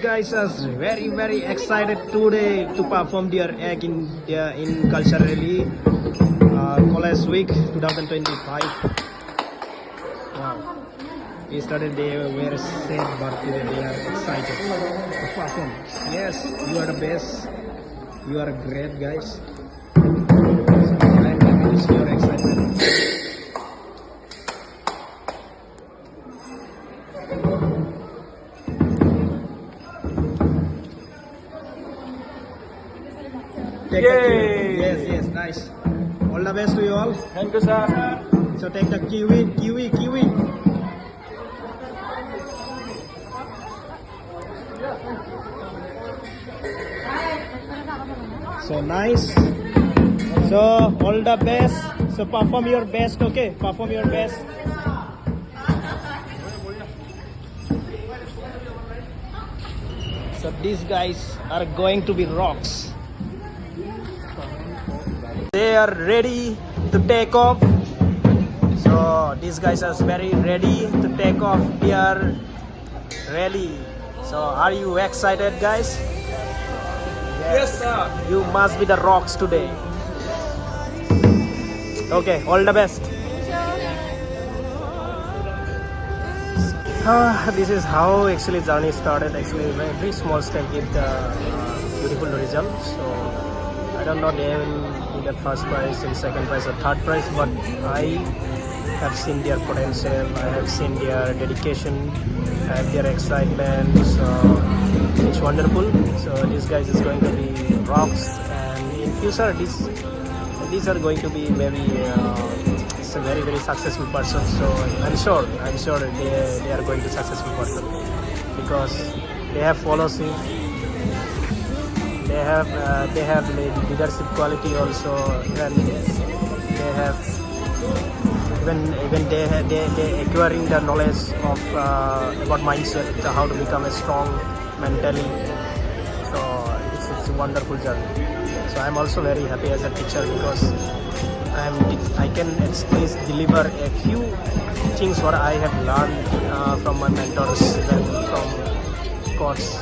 Guys are very excited today to perform their act in culturally college week 2025. Wow! Yesterday they were sad, but today they are excited to perform. Yes, you are the best. You are great, guys. So I'm happy to see your excitement. Yay! Yes, nice. All the best to you all. Thank you, sir. So take the kiwi. So nice. So all the best. So perform your best, okay? Perform your best. So these guys are going to be rocks. They are ready to take off. So these guys are very ready to take off their rally. So are you excited, guys? Yes, sir. You must be the rocks today. Okay, all the best. This is how actually journey started. Actually, very small step with beautiful result. So I don't know they will be the first prize and second prize or third prize, but I have seen their potential. I have seen their dedication. I have their excitement. So it's wonderful. So these guys is going to be rocks, and in future these are going to be very very successful person. So I'm sure they are going to successful person because they have following. They have leadership quality also, and they have even they acquiring the knowledge of about mindset, how to become a strong mentally. So it's a wonderful journey. So I'm also very happy as a teacher because I can at least deliver a few things what I have learned from my mentors and from course.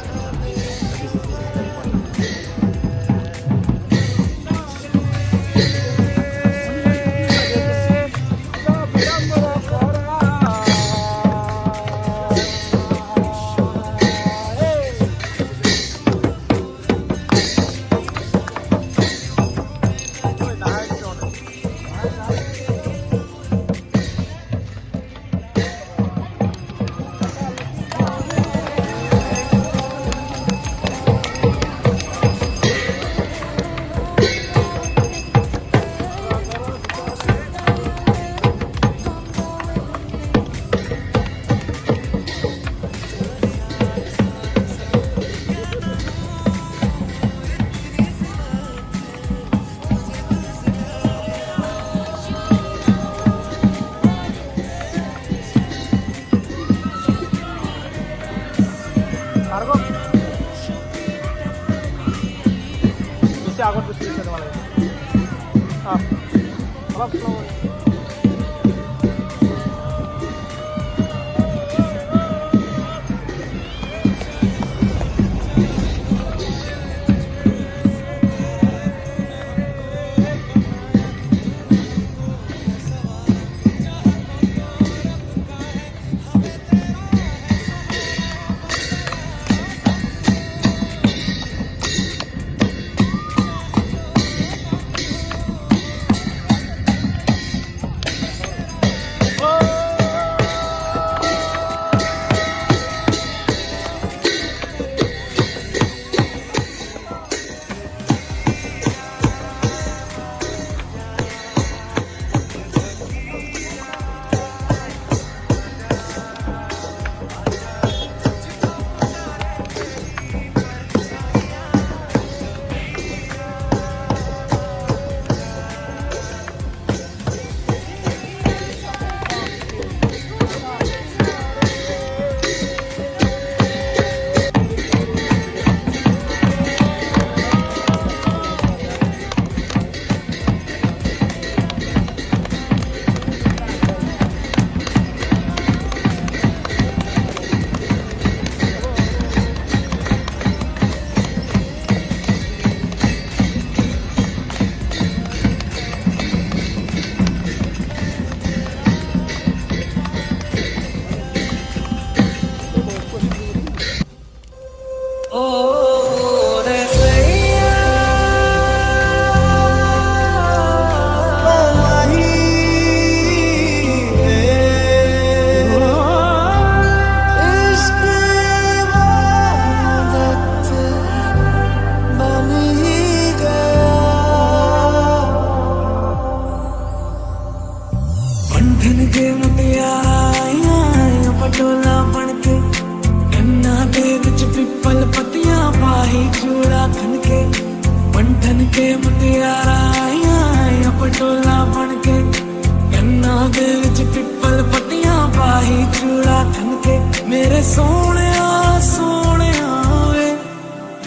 मेरे सोहणिया सोहणिया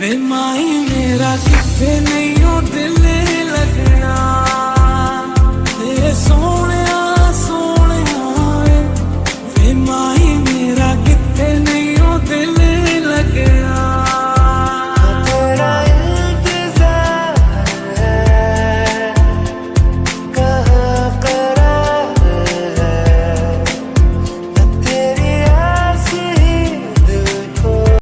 वे माही मेरा किथे नहीं हो दिल